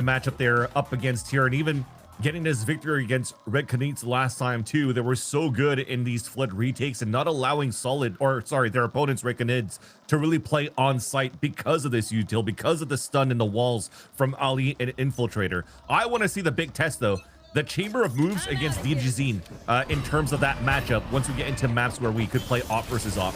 the matchup they're up against here, and even getting this victory against Red Canids last time too. They were so good in these flood retakes and not allowing their opponents, Red Canids, to really play on site because of this util, because of the stun in the walls from Ali and Infiltrator. I want to see the big test though. The Chamber of Moves against DJZine in terms of that matchup once we get into maps where we could play op versus op.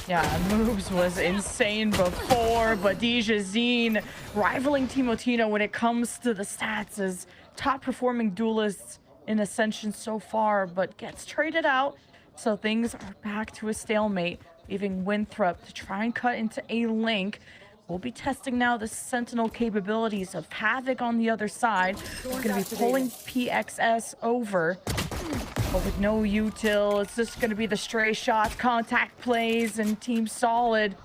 Yeah, Moves was insane before, but DJZine rivaling Timotino when it comes to the stats as top performing duelists in Ascension so far, but gets traded out. So things are back to a stalemate, leaving Winthrop to try and cut into a link. We'll be testing now the Sentinel capabilities of Havoc on the other side. We're going to be pulling PXS over. But with no util, it's just going to be the stray shots, contact plays, and Team Solid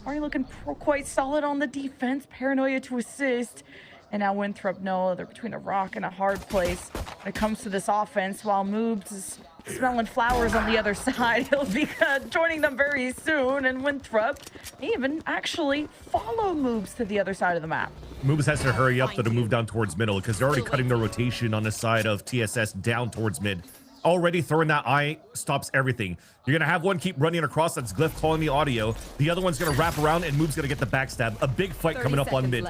already looking quite solid on the defense. Paranoia to assist. And now Winthrop, no, they're between a rock and a hard place when it comes to this offense, while Moobs is smelling flowers on the other side. He'll be joining them very soon, and Winthrop even actually follow Moobs to the other side of the map. Moobs has to hurry up to move down towards middle because they're already cutting their rotation on the side of TSS down towards mid. Already throwing that eye stops everything. You're gonna have one keep running across. That's Glyph calling the audio. The other one's gonna wrap around, and Moob's gonna get the backstab. A big fight coming up on mid.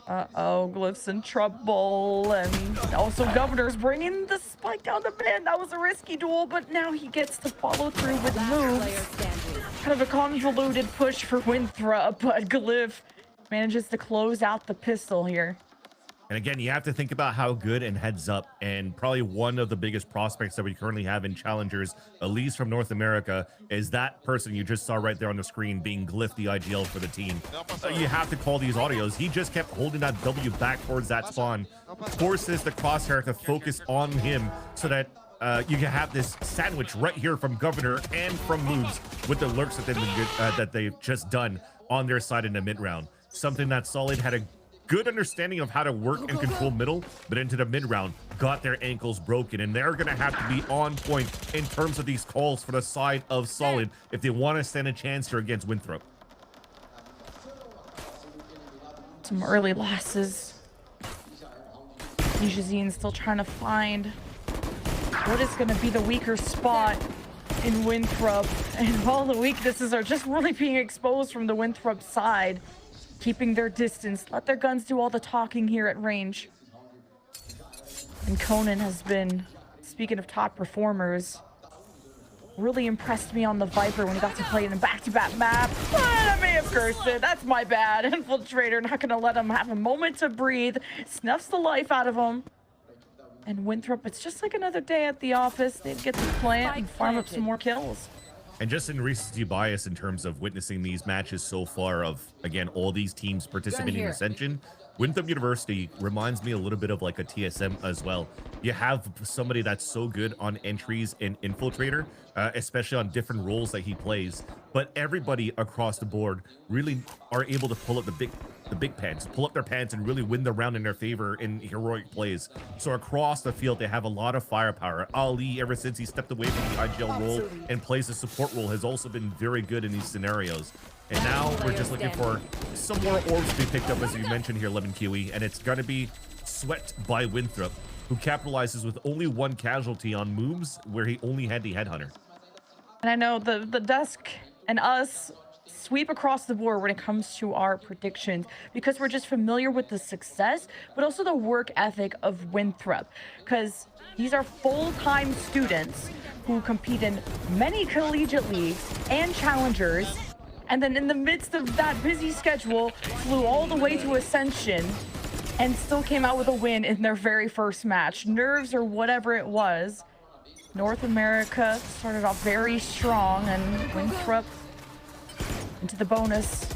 Uh-oh, Glyph's in trouble, and also Governor's bringing the spike down the mid. That was a risky duel, but now he gets to follow through with moves. Kind of a convoluted push for Winthrop, but Glyph manages to close out the pistol here. And again, you have to think about how good and heads up, and probably one of the biggest prospects that we currently have in challengers, at least from North America, is that person you just saw right there on the screen being Glyph, the IGL for the team. You have to call these audios. He just kept holding that W back towards that spawn, forces the crosshair to focus on him so that you can have this sandwich right here from Governor and from Moves with the lurks that they've just done on their side in the mid round. Something that Solid had a good understanding of how to work and control middle, but into the mid round got their ankles broken, and they're gonna have to be on point in terms of these calls for the side of Solid if they want to stand a chance here against Winthrop. Some early losses. DJZine still trying to find what is going to be the weaker spot in Winthrop, and all the weaknesses are just really being exposed from the Winthrop side. Keeping their distance, let their guns do all the talking here at range. And Conan has been, speaking of top performers, really impressed me on the Viper when he got to play in a back-to-back map. I may have cursed it, that's my bad. Infiltrator not gonna let him have a moment to breathe, snuffs the life out of him. And Winthrop, it's just like another day at the office. They'd get to plant and farm up some more kills. And just in recency bias in terms of witnessing these matches so far of, again, all these teams participating in Ascension, Winthrop University reminds me a little bit of like a TSM as well. You have somebody that's so good on entries in Infiltrator, especially on different roles that he plays, but everybody across the board really are able to pull up the big pants, pull up their pants and really win the round in their favor in heroic plays. So across the field, they have a lot of firepower. Ali, ever since he stepped away from the IGL role and plays a support role, has also been very good in these scenarios. And now we're just looking for some more orbs to be picked up, as you mentioned here, Lemon Kiwi, and it's going to be swept by Winthrop, who capitalizes with only one casualty on moves where he only had the Headhunter. And I know the Dusk and us sweep across the board when it comes to our predictions because we're just familiar with the success, but also the work ethic of Winthrop, because these are full-time students who compete in many collegiate leagues and challengers, and then in the midst of that busy schedule, flew all the way to Ascension and still came out with a win in their very first match. Nerves or whatever it was. North America started off very strong, and Winthrop into the bonus.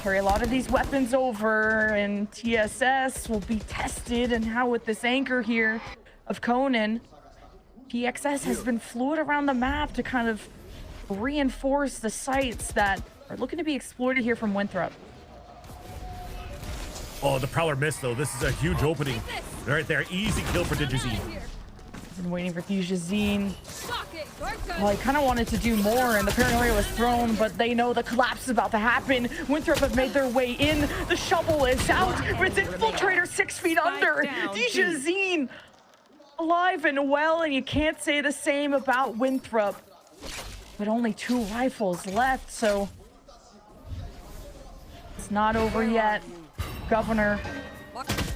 Carry a lot of these weapons over, and TSS will be tested. And how with this anchor here of Conan, PXS has been fluid around the map to kind of reinforce the sites that are looking to be exploited here from Winthrop. Oh, the Prowler missed, though. This is a huge opening. Right there. Easy kill for DJZine. Been waiting for DJZine Well, he kind of wanted to do more, and the paranoia was thrown, but they know the collapse is about to happen. Winthrop have made their way in. The shovel is out, but it's Infiltrator 6 feet under. Dijazine alive and well, and you can't say the same about Winthrop. But only 2 rifles left, so it's not over yet. Governor,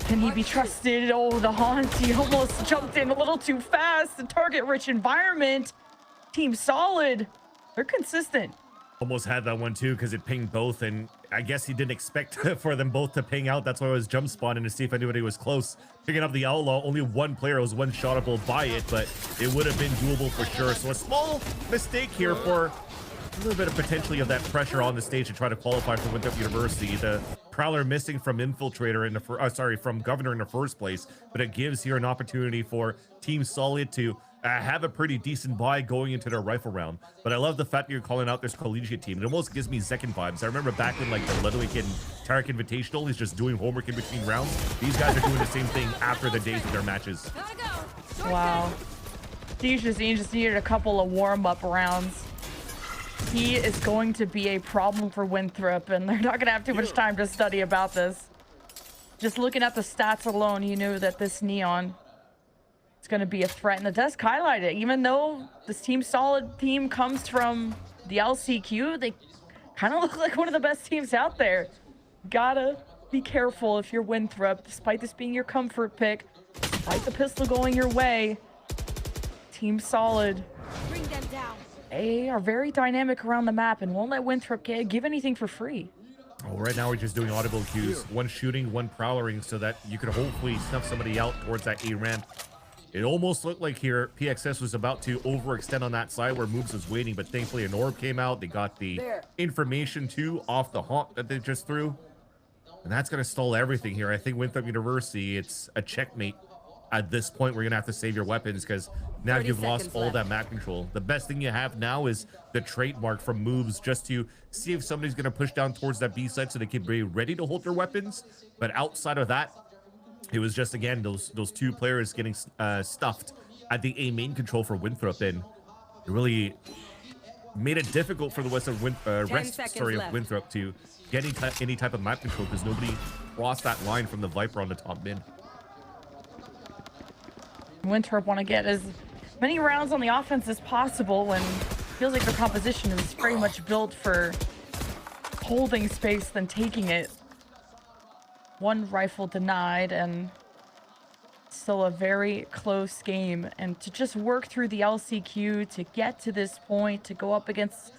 can he be trusted? Oh, the haunt, he almost jumped in a little too fast. The target-rich environment. Team Solid, they're consistent. Almost had that one too because it pinged both, and I guess he didn't expect for them both to ping out. That's why I was jump spawning to see if anybody was close. Picking up the Outlaw, only one player was one-shotable by it, but it would have been doable for sure. So a small mistake here for a little bit of potentially of that pressure on the stage to try to qualify for Winthrop University. The Prowler missing from Infiltrator in the from Governor in the first place, but it gives here an opportunity for Team Solid to have a pretty decent buy going into their rifle round. But I love the fact that you're calling out this collegiate team. It almost gives me second vibes. I remember back in like the Ludwig and Tarek Invitational, he's just doing homework in between rounds. These guys are doing the same thing after the days of their matches. Wow. Dijazine just needed a couple of warm-up rounds. He is going to be a problem for Winthrop, and they're not going to have too much time to study about this. Just looking at the stats alone, you knew that this Neon is going to be a threat. And the desk highlighted, even though this Team Solid team comes from the LCQ, they kind of look like one of the best teams out there. Gotta be careful if you're Winthrop, despite this being your comfort pick, despite the pistol going your way. Team Solid, Bring them down. they are very dynamic around the map and won't let Winthrop give anything for free. Oh, right now we're just doing audible cues. One shooting, one prowlering, so that you could hopefully snuff somebody out towards that A ramp. It almost looked like here PXS was about to overextend on that side where Moves was waiting, but thankfully an orb came out. They got the information too off the haunt that they just threw. And that's going to stall everything here. I think Winthrop University, it's a checkmate. At this point, we're going to have to save your weapons because now you've lost all that map control. The best thing you have now is the trademark from Moves just to see if somebody's going to push down towards that B side so they can be ready to hold their weapons. But outside of that, it was just, again, those 2 players getting stuffed at the A main control for Winthrop, and it really made it difficult for the rest of Winthrop to get any type of map control because nobody crossed that line from the Viper on the top mid. Winthrop want to get as many rounds on the offense as possible, and feels like their composition is very much built for holding space than taking it. 1 rifle denied, and still a very close game. And to just work through the LCQ to get to this point, to go up against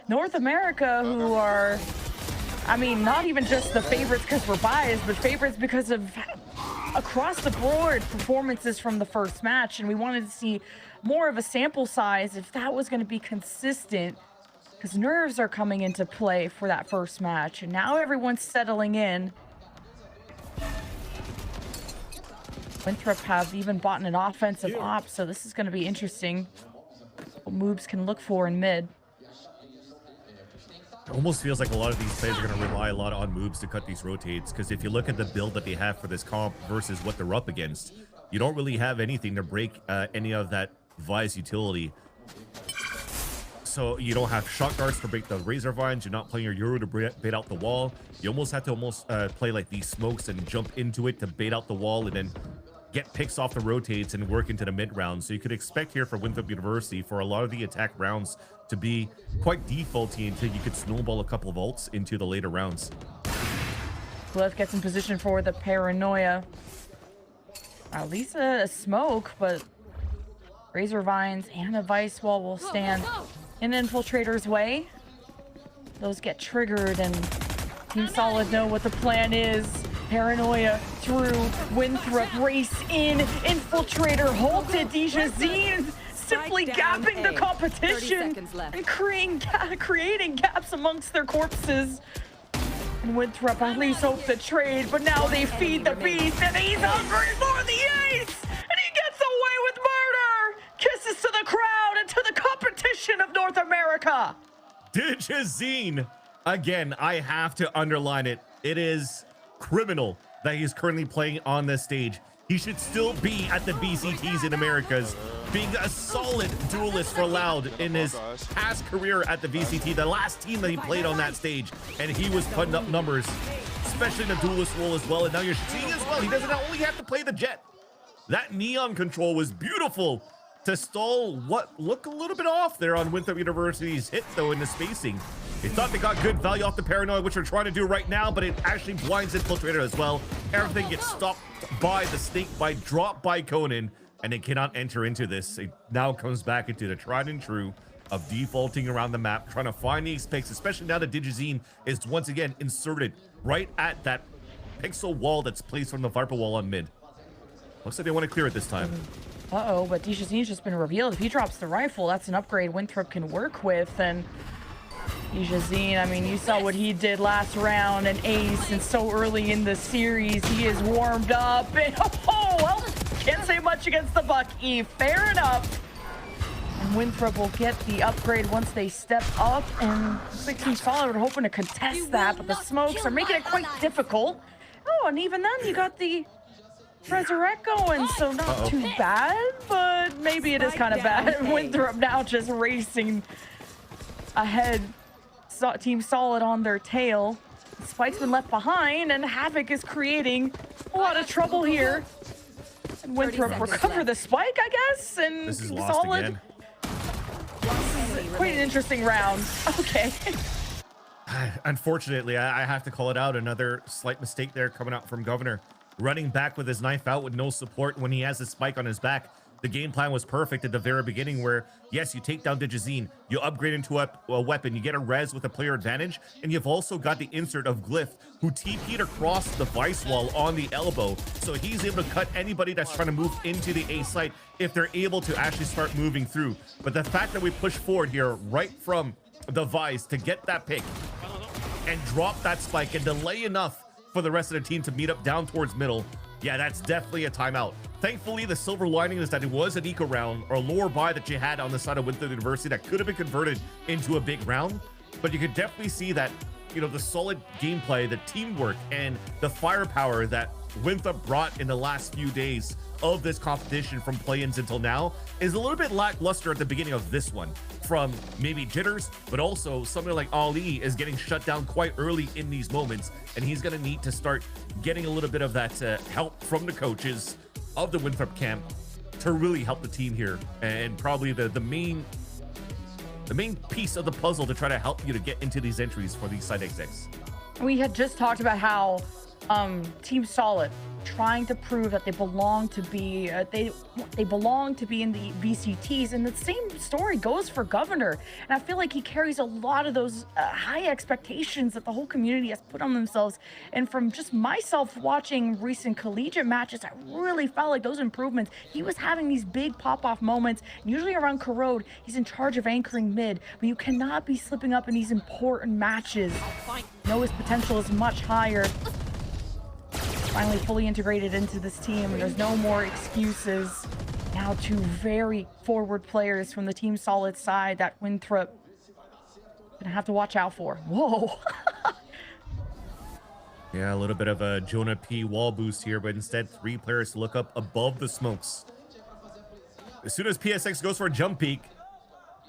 North America, who are, I mean, not even just the favorites because we're biased, but favorites because of across the board performances from the first match. And we wanted to see more of a sample size if that was going to be consistent, because nerves are coming into play for that first match. And now everyone's settling in. Winthrop have even bought an offensive op, so this is going to be interesting what Moves can look for in mid. It almost feels like a lot of these players are going to rely a lot on Moves to cut these rotates, because if you look at the build that they have for this comp versus what they're up against, you don't really have anything to break any of that Vi's utility. So you don't have shot guards to break the razor vines. You're not playing your Euro to bait out the wall. You almost have to play like these smokes and jump into it to bait out the wall and then get picks off the rotates and work into the mid round. So you could expect here for Winthrop University for a lot of the attack rounds to be quite defaulty until you could snowball a couple of ults into the later rounds. Cliff gets in position for the paranoia. At least a smoke, but razor vines and a vice wall will stand in Infiltrator's way. Those get triggered, and Team Solid know what the plan is. Paranoia through, Winthrop race in, Infiltrator halted, Dijazine simply gapping the competition and creating gaps amongst their corpses. And Winthrop at least hope the trade, but now they feed the beast, and he's hungry for the ace, and he gets away with murder. Kisses to the crowd and to the competition of North America. Dijazine, again, I have to underline it. It is criminal that he's currently playing on this stage. He should still be at the VCTs in Americas. being a solid duelist for Loud in his past career at the VCT, the last team that he played on that stage, and he was putting up numbers, especially in the duelist role as well. And now you're seeing as well, he doesn't only have to play the jet. That neon control was beautiful to stall what looked a little bit off there on Winthrop University's hit, though, in the spacing. They thought they got good value off the paranoia, which they're trying to do right now, but it actually blinds Infiltrator as well. Everything gets stopped by the snake bite, dropped by Conan, and they cannot enter into this. It now comes back into the tried and true of defaulting around the map, trying to find these picks, especially now that Digizine is once again inserted right at that pixel wall that's placed from the Viper wall on mid. Looks like they want to clear it this time. Uh-oh, but Dijazine's just been revealed. If he drops the rifle, that's an upgrade Winthrop can work with. And Dijazine, I mean, you saw what he did last round, an ace, and so early in the series, he is warmed up. And oh, well, can't say much against the Bucky. Fair enough. And Winthrop will get the upgrade once they step up. And looks like Team Solid are hoping to contest that, but the smokes are making it quite difficult. Oh, and even then, you got the Resurrect going, so not too bad, but maybe it is kind of bad. Winthrop now just racing ahead. Team Solid on their tail. Spike's been left behind, and Havoc is creating a lot of trouble here. And Winthrop recover the spike, I guess, and this is Team lost Solid. again. This is quite an interesting round. Okay. Unfortunately, I have to call it out. Another slight mistake there coming out from Governor. Running back with his knife out with no support when he has the spike on his back. The game plan was perfect at the very beginning where, yes, you take down Digizine, you upgrade into a weapon, you get a res with a player advantage, and you've also got the insert of Glyph, who TP'd across the vice wall on the elbow, so he's able to cut anybody that's trying to move into the A site if they're able to actually start moving through. But the fact that we push forward here right from the vice to get that pick and drop that spike and delay enough for the rest of the team to meet up down towards middle, yeah, that's definitely a timeout. Thankfully, the silver lining is that it was an eco round or lower buy that you had on the side of Winthrop University that could have been converted into a big round. But you could definitely see that, you know, the solid gameplay, the teamwork, and the firepower that Winthrop brought in the last few days of this competition from play-ins until now is a little bit lackluster at the beginning of this one from maybe jitters, but also somebody like Ali is getting shut down quite early in these moments, and he's going to need to start getting a little bit of that help from the coaches of the Winthrop camp to really help the team here, and probably the main piece of the puzzle to try to help you to get into these entries for these side execs. We had just talked about how Team Solid trying to prove that they belong to be they belong to be in the VCTs, and the same story goes for Governor. And I feel like he carries a lot of those high expectations that the whole community has put on themselves. And from just myself watching recent collegiate matches, I really felt like those improvements, he was having these big pop-off moments. Usually around Corrode, he's in charge of anchoring mid, but you cannot be slipping up in these important matches. Know his potential is much higher. Finally fully integrated into this team, and there's no more excuses. Now two very forward players from the Team Solid side that Winthrop gonna have to watch out for. Whoa. Yeah, a little bit of a Jonah P wall boost here, but instead 3 players to look up above the smokes. As soon as PSX goes for a jump peek,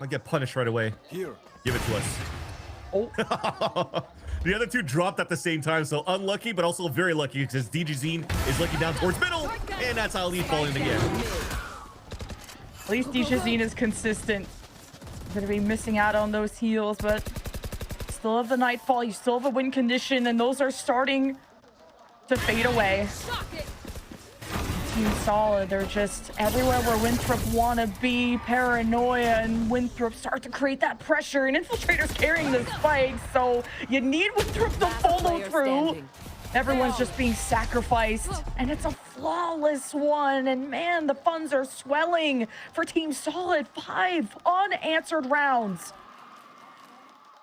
I'll get punished right away. Here, give it to us. Oh. The other 2 dropped at the same time, so unlucky, but also very lucky because Digizine is looking down towards middle, and that's Ali falling again. At least Dijazine is consistent. Gonna be missing out on those heals, but still have the Nightfall, you still have a win condition, and those are starting to fade away. Team Solid, they're just everywhere where Winthrop want to be. Paranoia and Winthrop start to create that pressure, and Infiltrator's carrying the spikes, so you need Winthrop to follow through. Everyone's just being sacrificed, and it's a flawless one. And man, the funds are swelling for Team Solid. 5 unanswered rounds.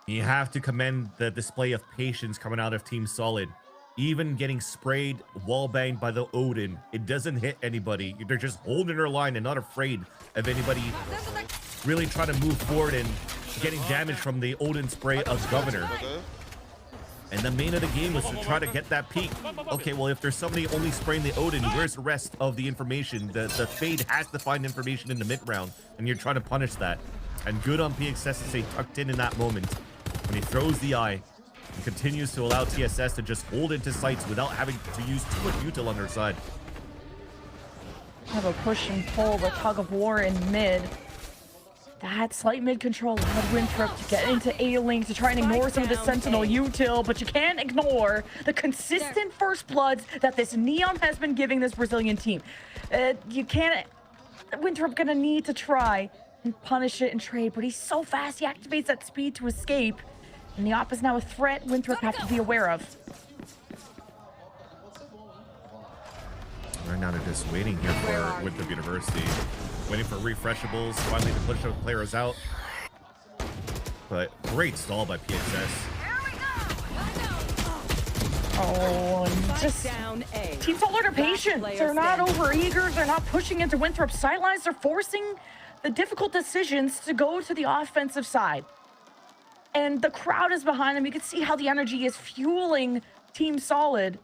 You have to commend the display of patience coming out of Team Solid. Even getting sprayed, wall banged by the Odin, it doesn't hit anybody. They're just holding their line and not afraid of anybody really trying to move forward and getting damage from the Odin spray of Governor. And the main of the game was to try to get that peak. Okay, well, if there's somebody only spraying the Odin, where's the rest of the information? The Fade has to find information in the mid round, and you're trying to punish that. And good on PXS to stay tucked in that moment when he throws the eye and continues to allow TSS to just hold into sights without having to use too much util on their side. Have a push and pull, the tug of war in mid. That slight mid control allowed Winthrop to get into A-Link to try and ignore some of the Sentinel util, but you can't ignore the consistent first bloods that this Neon has been giving this Brazilian team. You can't... Winthrop gonna need to try and punish it and trade, but he's so fast, he activates that speed to escape. And the op is now a threat Winthrop have to be aware of. Right now they're just waiting here for Winthrop University. Waiting for refreshables, finally to push the players out. But great stall by PXS. Oh, and just Team Solar are patient. They're not over eager. They're not pushing into Winthrop's sidelines. They're forcing the difficult decisions to go to the offensive side. And the crowd is behind them. You can see how the energy is fueling Team Solid.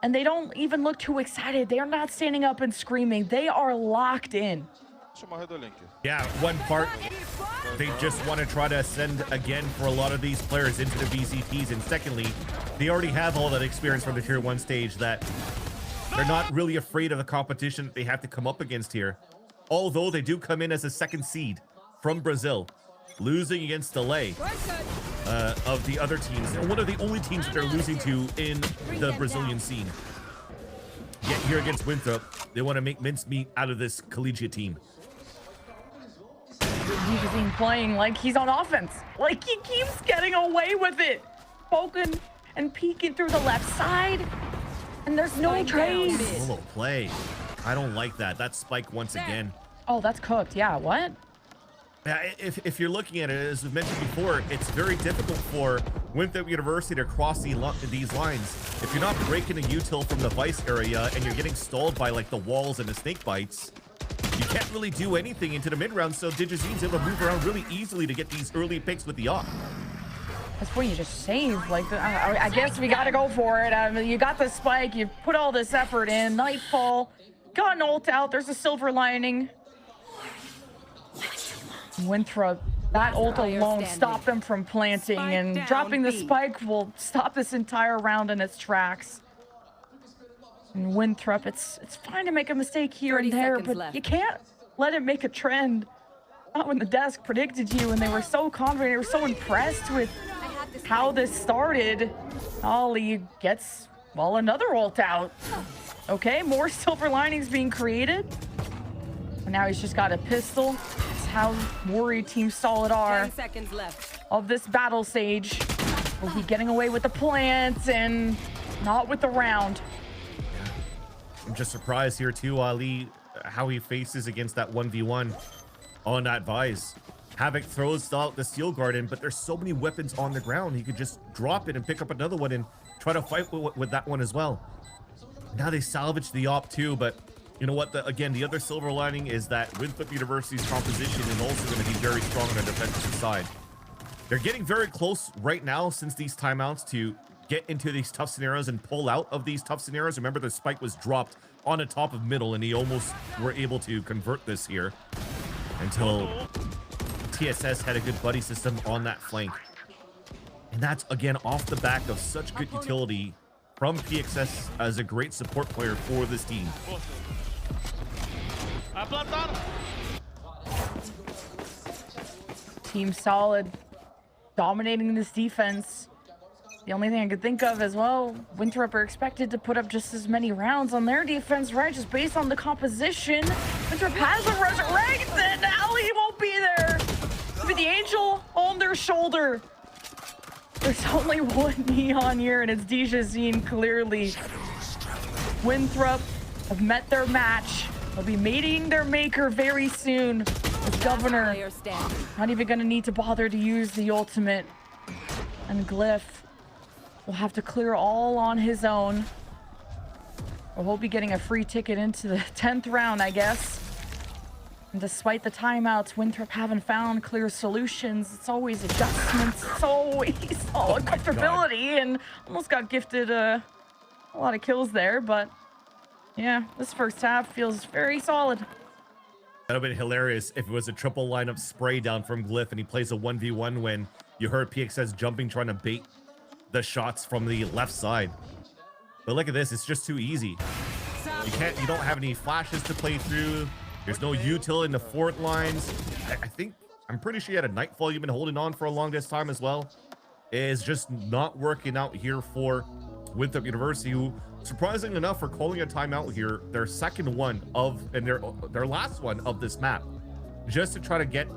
And they don't even look too excited. They are not standing up and screaming. They are locked in. Yeah, one part, they just want to try to ascend again for a lot of these players into the VCTs. And secondly, they already have all that experience from the Tier 1 stage that they're not really afraid of the competition that they have to come up against here. Although they do come in as a second seed from Brazil, losing against Delay. Of the other teams. They're one of the only teams that they're losing to in the Brazilian scene. Yet here against Winthrop, they want to make mincemeat out of this collegiate team. He's been playing like he's on offense. Like he keeps getting away with it. Poking and peeking through the left side. And there's no trace. Solo play. I don't like that. That's Spike once again. Oh, that's cooked. Yeah, what? Yeah, if you're looking at it, as we've mentioned before, it's very difficult for Winthrop University to cross these lines. If you're not breaking a util from the Vice area and you're getting stalled by like the walls and the snake bites, you can't really do anything into the mid round. So Digizine's able to move around really easily to get these early picks with the op. That's where you just save. Like, I guess we got to go for it. I mean, you got the spike. You put all this effort in. Nightfall. Got an ult out. There's a silver lining. Winthrop, that ult alone stopped them from planting, and dropping the spike will stop this entire round in its tracks. And Winthrop, it's fine to make a mistake here and there, but you can't let it make a trend. Not when the desk predicted you and they were so confident, they were so impressed with how this started. Ollie gets, well, another ult out. Okay, more silver linings being created. And now he's just got a pistol. How worried Team Solid are 10 seconds left of this battle stage. Will be getting away with the plants and not with the round. Yeah. I'm just surprised here too, Ali, how he faces against that 1v1 on that Vise. Havoc throws out the Steel Garden, but there's so many weapons on the ground. He could just drop it and pick up another one and try to fight with that one as well. Now they salvage the op too, but you know what? Again, the other silver lining is that Winthrop University's composition is also going to be very strong on the defensive side. They're getting very close right now since these timeouts to get into these tough scenarios and pull out of these tough scenarios. Remember, the spike was dropped on the top of middle, and he almost were able to convert this here until TSS had a good buddy system on that flank. And that's, again, off the back of such good utility from PXS as a great support player for this team. Team Solid dominating this defense. The only thing I could think of is, well, Winthrop are expected to put up just as many rounds on their defense, right? Just based on the composition. Winthrop has a resurrect, and now he won't be there. With the angel on their shoulder. There's only one Neon here, and it's Dijazine clearly. Winthrop have met their match. They'll be meeting their maker very soon. The Governor not even gonna need to bother to use the ultimate. And Glyph will have to clear all on his own. Or he'll be getting a free ticket into the 10th round, I guess. And despite the timeouts, Winthrop haven't found clear solutions. It's always adjustments. It's always all comfortability, and almost got gifted a lot of kills there. But yeah, this first half feels very solid. That would have been hilarious if it was a triple lineup spray down from Glyph and he plays a 1v1 when you heard PXS jumping, trying to bait the shots from the left side. But look at this, it's just too easy. You don't have any flashes to play through. There's no util in the forward lines. I'm pretty sure you had a Nightfall you've been holding on for a longest time as well. It's just not working out here for Winthrop University, who, surprisingly enough, are calling a timeout here, their second one of, and their last one of this map, just to try to get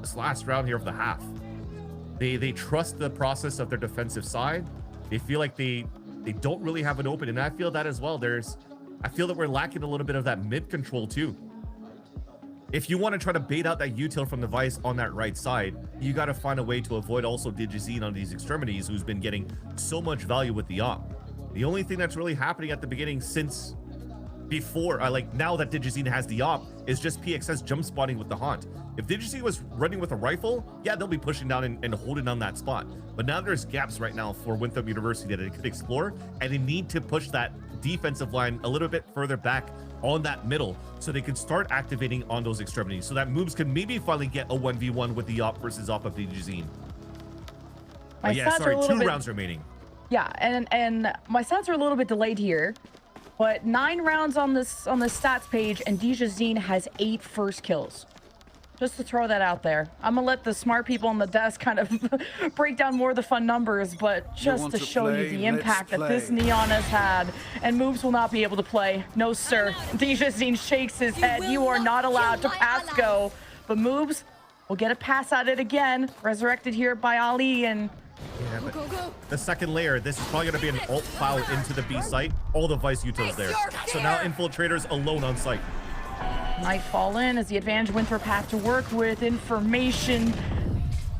this last round here of the half. They trust the process of their defensive side. They feel like they don't really have an open, and I feel that as well. I feel that we're lacking a little bit of that mid control too. If you want to try to bait out that util from the Vice on that right side, you got to find a way to avoid also Digizine on these extremities, who's been getting so much value with the op. The only thing that's really happening at the beginning since before, like now that Digizine has the op, is just PXS jump spotting with the Haunt. If Digizine was running with a rifle, yeah, they'll be pushing down and holding on that spot. But now there's gaps right now for Winthrop University that they could explore, and they need to push that defensive line a little bit further back on that middle so they can start activating on those extremities, so that moves can maybe finally get a 1v1 with the op versus op of Digizine. Yeah, sorry, 2 rounds remaining. Yeah, and my stats are a little bit delayed here, but 9 rounds on this stats page, and Digizine has 8 first kills. Just to throw that out there. I'm gonna let the smart people on the desk kind of break down more of the fun numbers, but just to show you the impact that this Neon has had. And Moves will not be able to play. No, sir. Digizine shakes his head. You are not allowed to pass go. But Moves will get a pass at it again. Resurrected here by Ali, and yeah, but the second layer, this is probably going to be an alt plow into the B site. All the Vice utils there. So now Infiltrator's alone on site. Nightfall in as the advantage Winthrop have to work with information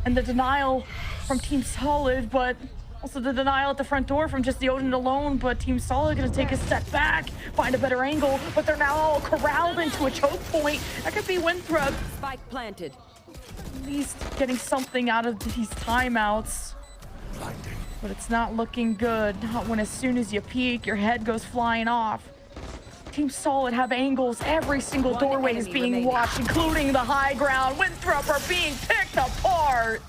and the denial from Team Solid, but also the denial at the front door from just the Odin alone. But Team Solid gonna take a step back, find a better angle, but they're now all corralled into a choke point. That could be Winthrop. Spike planted. At least getting something out of these timeouts. But it's not looking good. Not when as soon as you peek, your head goes flying off. Team Solid have angles. Every single doorway is being watched, including the high ground. Winthrop are being picked apart.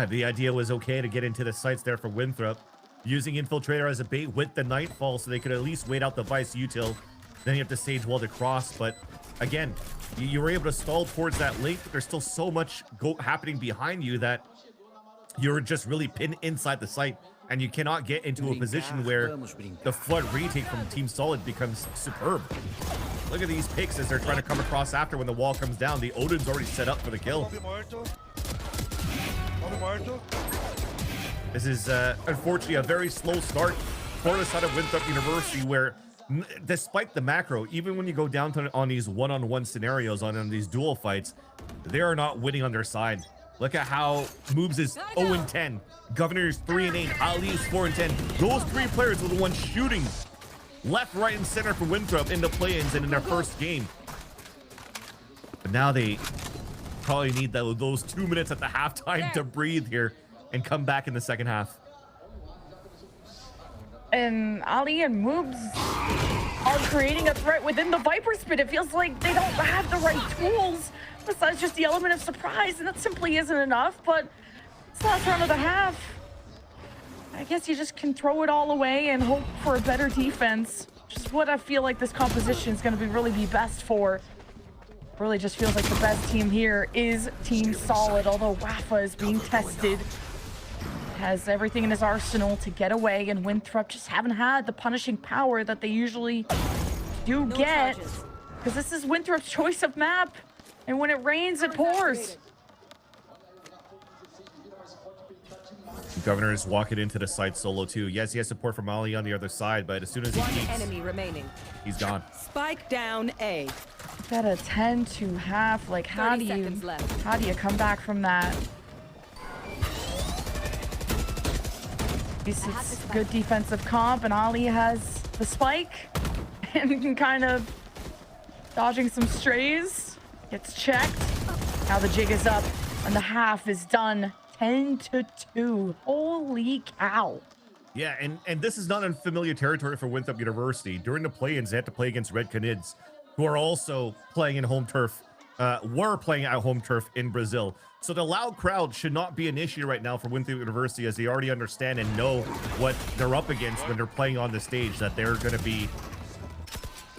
The idea was okay to get into the sites there for Winthrop, using Infiltrator as a bait with the Nightfall so they could at least wait out the Vice util. Then you have to stage wall to cross, but again, you were able to stall towards that link. There's still so much happening behind you that you're just really pinned inside the site, and you cannot get into a position where the flood retake from Team Solid becomes superb. Look at these picks as they're trying to come across after when the wall comes down. The Odin's already set up for the kill. This is unfortunately a very slow start for the side of Winthrop University, where despite the macro, even when you go down to on these one-on-one scenarios, on these duel fights, they are not winning on their side. Look at how Moves is 0-10, Governor is 3-8, Ali is 4-10. Those 3 players were the ones shooting left, right, and center for Winthrop in the play-ins and in their first game. But now they probably need those 2 minutes at the halftime to breathe here and come back in the second half. And Ali and Moves are creating a threat within the Viper Spit. It feels like they don't have the right tools besides just the element of surprise, and that simply isn't enough. But it's the last round of the half. I guess you just can throw it all away and hope for a better defense. Just what I feel like this composition is going to really be best for. Really just feels like the best team here is Team Solid, although Wafa is being tested. Has everything in his arsenal to get away, and Winthrop just haven't had the punishing power that they usually do get. Because this is Winthrop's choice of map, and when it rains, it pours. Governor is walking into the site solo too. Yes, he has support from Ali on the other side, but as soon as he peeks, enemy remaining. He's gone. Spike down A. Got a 10 to half. Like, how do you come back from that? It's good defensive comp, and Ali has the spike and can kind of Dodging some strays. Gets checked. Now the jig is up and the half is done. 10-2. Holy cow. Yeah, and this is not unfamiliar territory for Winthrop University. During the play-ins, they had to play against Red Canids, who are also playing in home turf, were playing at home turf in Brazil. So the loud crowd should not be an issue right now for Winthrop University, as they already understand and know what they're up against when they're playing on the stage, that they're going to be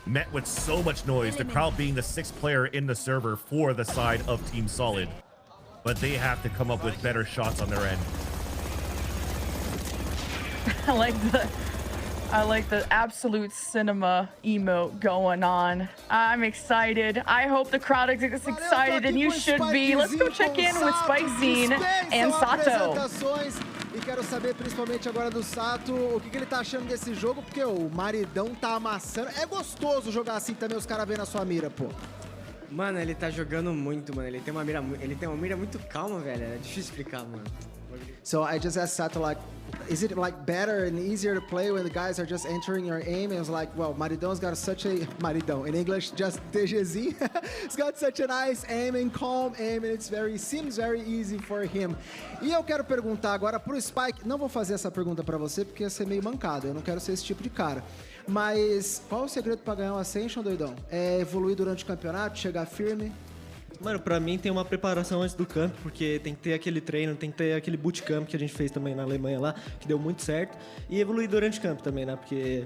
met with so much noise, the crowd being the 6th player in the server for the side of Team Solid. But they have to come up with better shots on their end. I like the absolute cinema emote going on. I'm excited. I hope the crowd is excited, and you should be. Let's go check in with Spike Zine and Sato. E quero saber principalmente agora do Sato, o que ele tá achando desse jogo, porque o maridão tá amassando. É gostoso jogar assim também, os caras vendo a sua mira, pô. Mano, ele tá jogando muito, mano. Ele tem uma mira muito calma, velho. É difícil explicar, mano. So I just asked Sato, like, is it like better and easier to play when the guys are just entering your aim? And I was like, well, Maridão's got such a Maridão in English, just DGZ. He's got such a nice aim and calm aim, and seems very easy for him. E eu quero perguntar agora pro Spike. Não vou fazer essa pergunta pra você porque ia ser meio mancado. Eu não quero ser esse tipo de cara. Mas qual o segredo pra ganhar o Ascension, doidão? É evoluir durante o campeonato, chegar firme? Mano, pra mim tem uma preparação antes do campo, porque tem que ter aquele treino, tem que ter aquele bootcamp que a gente fez também na Alemanha lá, que deu muito certo, e evoluir durante o campo também, né? Porque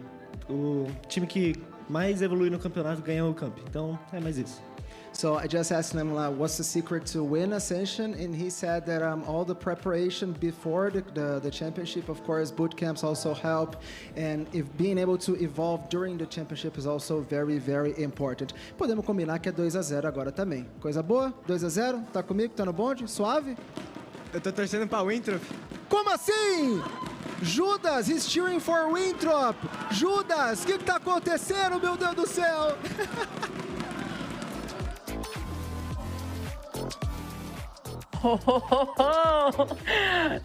o time que mais evolui no campeonato ganha o campo. Então, é mais isso. So I just asked him, what's the secret to win Ascension? And he said that all the preparation before the championship, of course, boot camps also help. And if being able to evolve during the championship is also very, very important. Podemos combinar que é 2-0 agora também. Coisa boa? 2-0? Tá comigo? Tá no bonde? Suave? Eu tô torcendo pra Winthrop. Como assim? Judas, he's cheering for Winthrop. Judas, o que tá acontecendo, meu Deus do céu? Oh,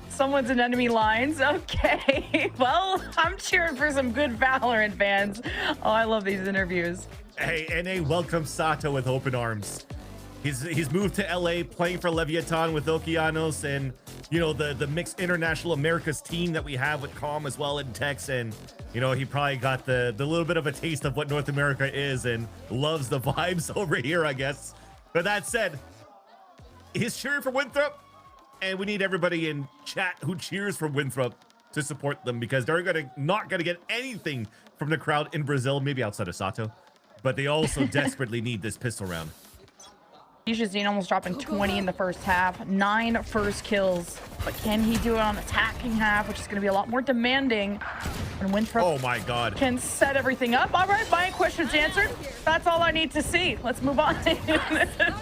someone's in enemy lines. Okay, well, I'm cheering for some good Valorant fans. Oh, I love these interviews. Hey, NA welcomes Sato with open arms. He's moved to LA, playing for Leviathan with Okeanos, and you know the mixed international Americas team that we have with Calm as well in Tex, and you know he probably got the little bit of a taste of what North America is and loves the vibes over here, I guess. But that said, he's cheering for Winthrop, and we need everybody in chat who cheers for Winthrop to support them, because they're not gonna get anything from the crowd in Brazil, maybe outside of Sato, but they also desperately need this pistol round. Zine almost dropping 20 in the first half, 9 first kills, but can he do it on attacking half, which is going to be a lot more demanding? And Winthrop, oh my god, can set everything up. All right, my question's answered. That's all I need to see. Let's move on.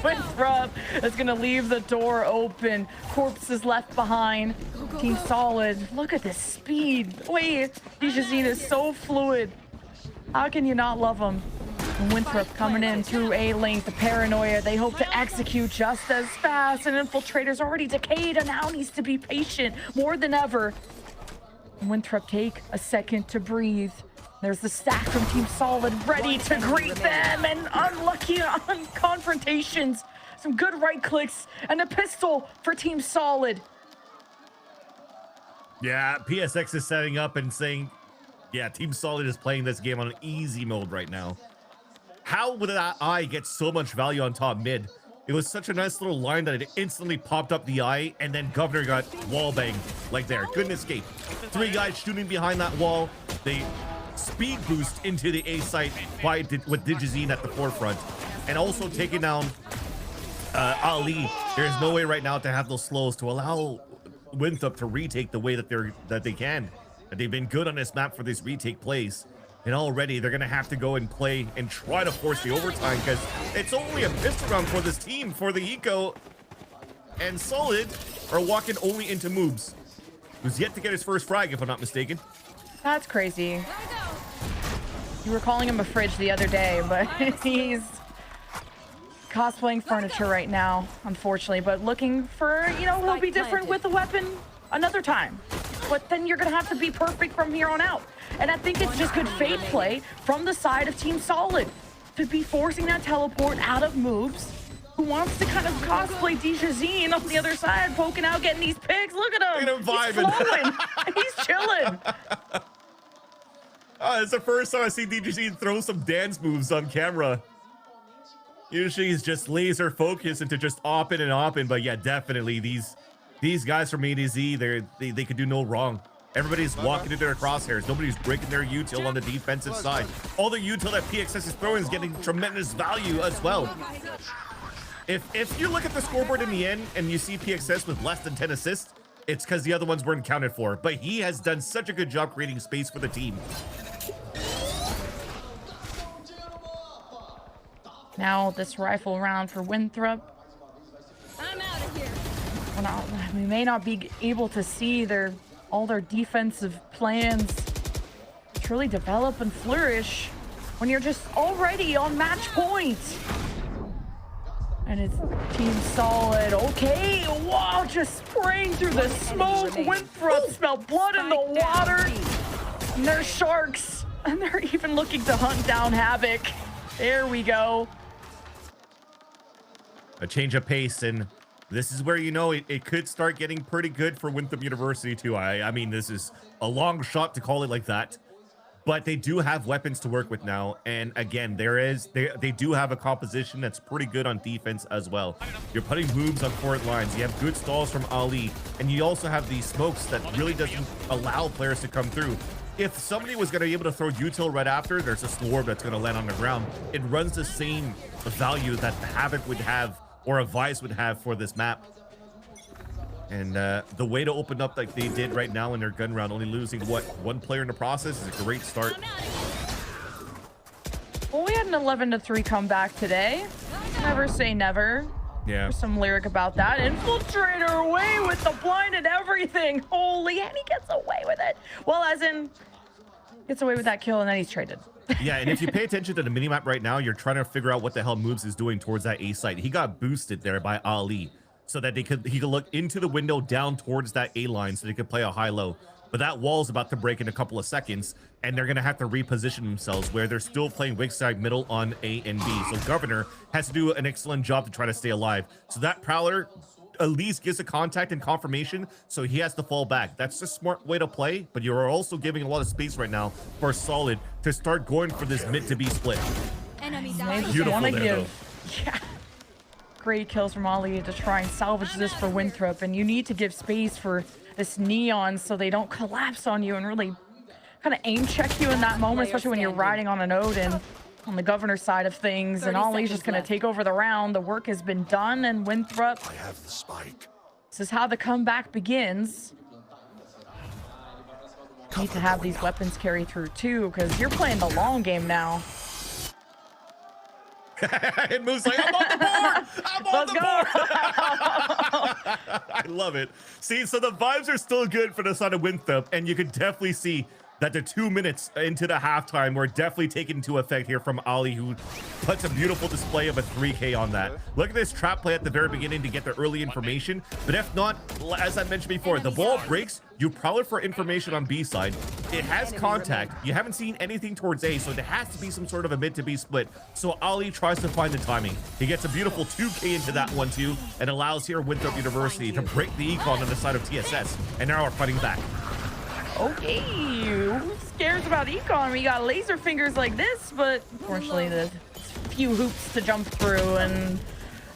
Winthrop is going to leave the door open. Corpses left behind. Team Solid, look at this speed. Wait, Zine is so fluid. How can you not love him? Winthrop coming in through A lane, the paranoia. They hope to execute just as fast. And Infiltrator's already decayed and now needs to be patient more than ever. Winthrop take a second to breathe. There's the stack from Team Solid ready to greet them, and unlucky on confrontations. Some good right clicks and a pistol for Team Solid. Yeah, PSX is setting up and saying, yeah, Team Solid is playing this game on an easy mode right now. How would that eye get so much value on top mid? It was such a nice little line that it instantly popped up the eye, and then Governor got wall banged like there. Couldn't escape. 3 guys shooting behind that wall. They speed boost into the A site with Digizine at the forefront, and also taking down Ali. There's no way right now to have those slows to allow Winthrop to retake the way that they can. They've been good on this map for this retake plays. And already they're going to have to go and play and try to force the overtime, because it's only a pistol round for this team, for the Eco. And Solid are walking only into Moobs, who's yet to get his first frag, if I'm not mistaken. That's crazy. You were calling him a fridge the other day, but he's cosplaying furniture right now, unfortunately. But looking for, you know, will be different with a weapon another time. But then you're going to have to be perfect from here on out. And I think it's just good fate play from the side of Team Solid. to be forcing that teleport out of moves. Who wants to kind of cosplay Dijazine on the other side, poking out, getting these picks. Look at him. Look at him He's vibing. flowing. He's chilling. It's the first time I see DGC throw some dance moves on camera. Usually he's just laser focused into just opping and opping, but yeah, definitely these guys from A to Z, they could do no wrong. Everybody's walking into their crosshairs. Nobody's breaking their util on the defensive side. All the util that PXS is throwing is getting tremendous value as well. If you look at the scoreboard in the end and you see PXS with less than 10 assists, it's because the other ones weren't accounted for. But he has done such a good job creating space for the team. Now this rifle round for Winthrop. I'm out of here. We may not be able to see all their defensive plans truly develop and flourish when you're just already on match point. And it's Team Solid. Okay, wow, just spraying through the smoke. Winthrop smell blood in the water. And they're sharks. And they're even looking to hunt down Havoc. There we go. A change of pace, and this is where you know it could start getting pretty good for Winthrop University too. I mean, this is a long shot to call it like that, but they do have weapons to work with now. And again, they do have a composition that's pretty good on defense as well. You're putting moves on forward lines. You have good stalls from Ali, and you also have these smokes that really doesn't allow players to come through. If somebody was going to be able to throw util right after, there's a slorb that's going to land on the ground. It runs the same value that the Havoc would have or a Vice would have for this map. And the way to open up like they did right now in their gun round, only losing, what, one player in the process, is a great start. Well, we had an 11-3 comeback today. Never say never. Yeah. There's some lyric about that. Infiltrator away with the blind and everything. Holy, and he gets away with it. Well, as in, gets away with that kill and then he's traded. Yeah, and if you pay attention to the minimap right now, you're trying to figure out what the hell Moves is doing towards that A site. He got boosted there by Ali so that he could look into the window down towards that A line so they could play a high-low. But that wall's about to break in a couple of seconds, and they're going to have to reposition themselves where they're still playing weak side middle on A and B. So Governor has to do an excellent job to try to stay alive. So that Prowler at least gives a contact and confirmation, so he has to fall back. That's a smart way to play, but you're also giving a lot of space right now for Solid to start going for this mid to B split. Enemy They just Beautiful want to there, give, yeah, great kills from Ali to try and salvage this for Winthrop, and you need to give space for this Neon so they don't collapse on you and really kind of aim check you in that moment, especially when you're riding on an Odin on the Governor side of things, and Ollie's just going to take over the round. The work has been done, and Winthrop, I have the spike. this is how the comeback begins. You need to have these weapons carry through too, because you're playing the long game now. And Moves like, I'm on the board! I'm on Let's the go. board! I love it. See, so the vibes are still good for the side of Winthrop, and you can definitely see that the 2 minutes into the halftime were definitely taken into effect here from Ali, who puts a beautiful display of a 3K on that. Look at this trap play at the very beginning to get the early information. But if not, as I mentioned before, the ball breaks, you prowl for information on B side. It has contact. You haven't seen anything towards A, so there has to be some sort of a mid to B split. So Ali tries to find the timing. He gets a beautiful 2K into that one too, and allows here Winthrop University to break the econ on the side of TSS. And now we're fighting back. Okay, who cares about econ? We got laser fingers like this, but unfortunately the few hoops to jump through and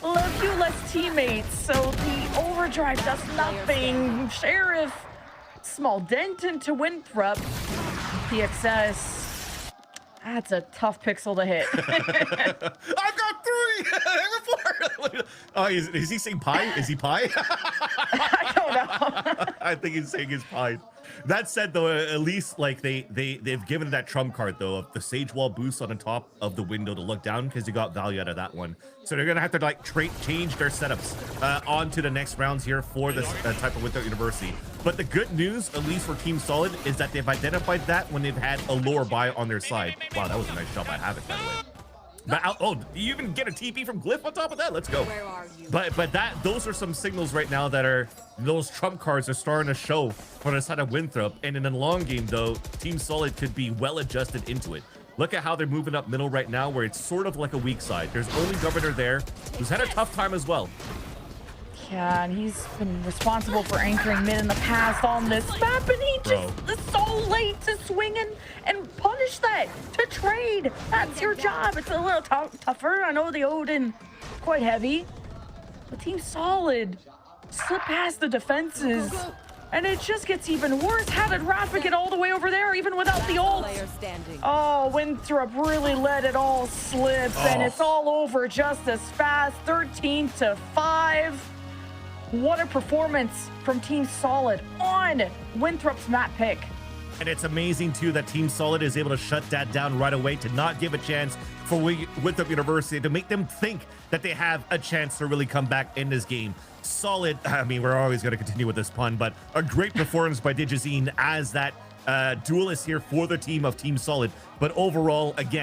a few less teammates, so the overdrive does nothing. Sheriff, small dent into Winthrop. PXS, that's a tough pixel to hit. I've got 3! 4! Oh, is he saying pie? Is he pie? I don't know. I think he's saying his pie. That said, though, at least like they've given that trump card though of the Sage Wall boost on the top of the window to look down, because you got value out of that one. So they're gonna have to like change their setups on to the next rounds here for this type of Winthrop University. But the good news, at least for Team Solid, is that they've identified that when they've had a lower buy on their side. Wow, that was a nice shot by Havoc, by the way. But, oh, you even get a TP from Glyph on top of that? Let's go. But those are some signals right now that are, those trump cards are starting to show for the side of Winthrop. And in the long game, though, Team Solid could be well adjusted into it. Look at how they're moving up middle right now, where it's sort of like a weak side. There's only Governor there, who's had a tough time as well. Yeah, and he's been responsible for anchoring mid in the past on this map, and he just is so late to swing and punish that, to trade. That's your job. It's a little tougher. I know the Odin quite heavy, but Team Solid slip past the defenses, and it just gets even worse. How did Rafa get all the way over there, even without the ult? Oh, Winthrop really let it all slip, and it's all over just as fast. 13-5. What a performance from Team Solid on Winthrop's map pick. And it's amazing, too, that Team Solid is able to shut that down right away, to not give a chance for Winthrop University, to make them think that they have a chance to really come back in this game. Solid, I mean, we're always going to continue with this pun, but a great performance by Digizine as that duelist here for the team of Team Solid. But overall, again,